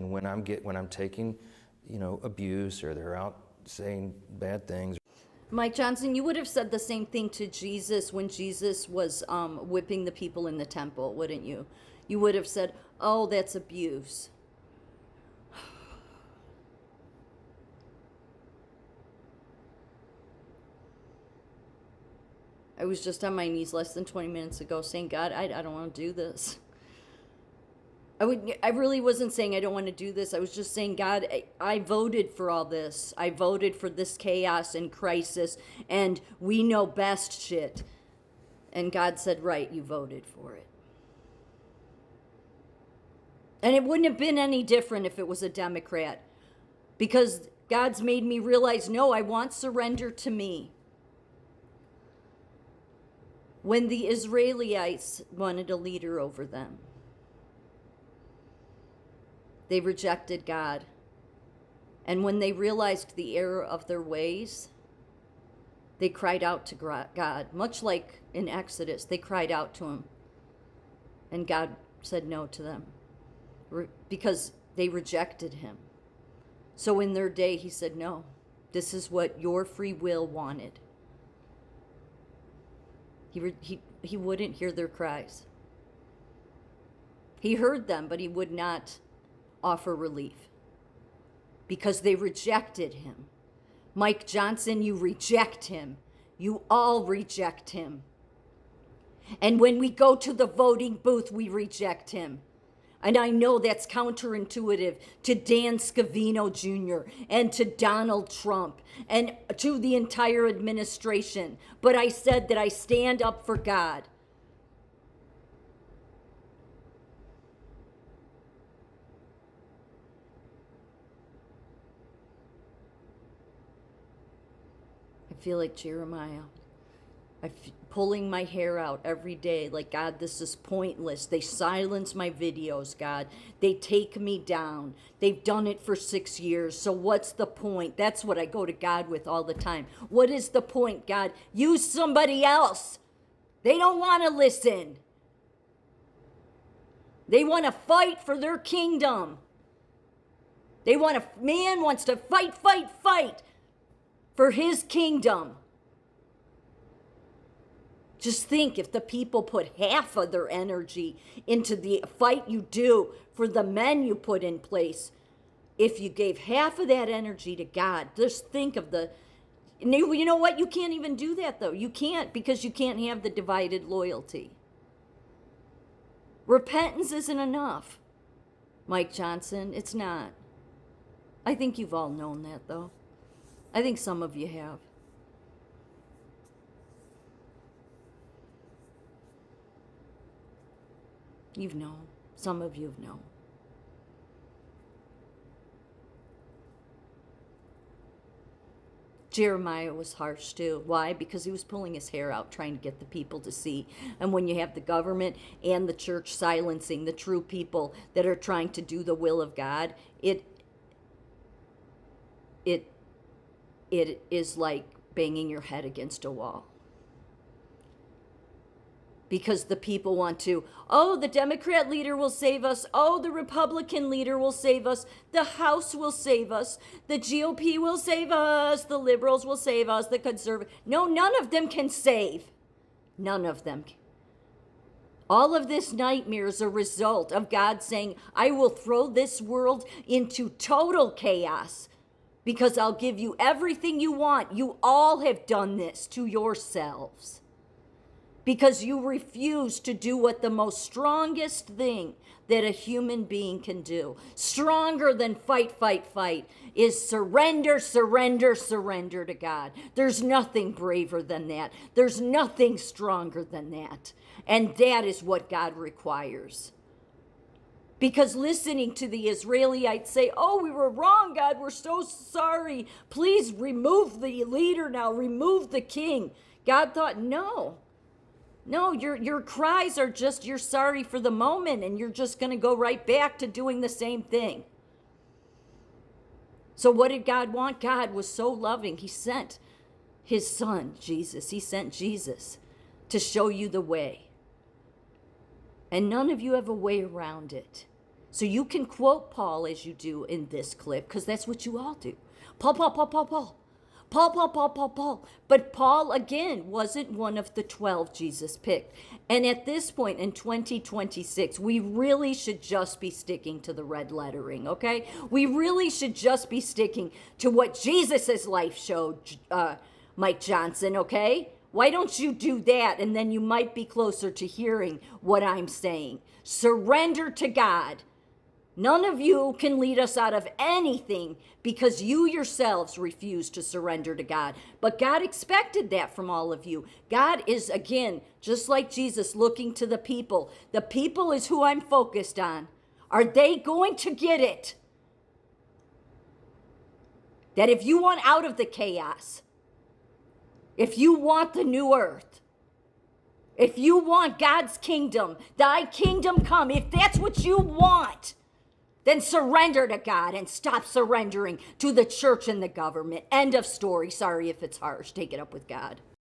And when I'm taking, abuse, or they're out saying bad things. Mike Johnson, you would have said the same thing to Jesus when Jesus was whipping the people in the temple, wouldn't you? You would have said, "Oh, that's abuse." I was just on my knees less than 20 minutes ago saying, God, I don't want to do this. I really wasn't saying I don't want to do this. I was just saying, God, I voted for all this. I voted for this chaos and crisis, and we know best shit. And God said, right, you voted for it. And it wouldn't have been any different if it was a Democrat, because God's made me realize, no, I want surrender to me. When the Israelites wanted a leader over them, they rejected God. And when they realized the error of their ways, they cried out to God. Much like in Exodus, they cried out to him. And God said no to them because they rejected him. So in their day, he said, no, this is what your free will wanted. He wouldn't hear their cries. He heard them, but he would not offer relief because they rejected him. Mike Johnson, you reject him. You all reject him. And when we go to the voting booth, we reject him. And I know that's counterintuitive to Dan Scavino Jr. and to Donald Trump and to the entire administration. But I said that I stand up for God. I feel like Jeremiah. Pulling my hair out every day, like, God, this is pointless. They silence my videos, God. They take me down. They've done it for 6 years. So what's the point? That's what I go to God with all the time. What is the point, God? Use somebody else. They don't want to listen. They want to fight for their kingdom. Man wants to fight for his kingdom. Just think, if the people put half of their energy into the fight you do for the men you put in place, if you gave half of that energy to God, just think of you know what? You can't even do that, though. You can't, because you can't have the divided loyalty. Repentance isn't enough, Mike Johnson. It's not. I think you've all known that, though. I think some of you have. You've known. Some of you have known. Jeremiah was harsh too. Why? Because he was pulling his hair out trying to get the people to see. And when you have the government and the church silencing the true people that are trying to do the will of God, it is like banging your head against a wall. Because the people want to, the Democrat leader will save us. The Republican leader will save us. The House will save us. The GOP will save us. The liberals will save us. The conservatives. No, none of them can save. None of them. All of this nightmare is a result of God saying, I will throw this world into total chaos because I'll give you everything you want. You all have done this to yourselves. Because you refuse to do what the most strongest thing that a human being can do, stronger than fight, is surrender to God. There's nothing braver than that. There's nothing stronger than that. And that is what God requires. Because listening to the Israelites say, we were wrong, God, we're so sorry. Please remove the leader now, remove the king. God thought, no, your cries are just, you're sorry for the moment, and you're just going to go right back to doing the same thing. So what did God want? God was so loving. He sent his son, Jesus. He sent Jesus to show you the way. And none of you have a way around it. So you can quote Paul as you do in this clip, because that's what you all do. Paul, Paul, Paul, Paul, Paul. Paul, Paul, Paul, Paul, Paul. But Paul, again, wasn't one of the 12 Jesus picked. And at this point in 2026, we really should just be sticking to the red lettering, okay? We really should just be sticking to what Jesus' life showed, Mike Johnson, okay? Why don't you do that? And then you might be closer to hearing what I'm saying. Surrender to God. None of you can lead us out of anything because you yourselves refuse to surrender to God. But God expected that from all of you. God is, again, just like Jesus, looking to the people. The people is who I'm focused on. Are they going to get it? That if you want out of the chaos, if you want the new earth, if you want God's kingdom, thy kingdom come, if that's what you want, then surrender to God and stop surrendering to the church and the government. End of story. Sorry if it's harsh. Take it up with God.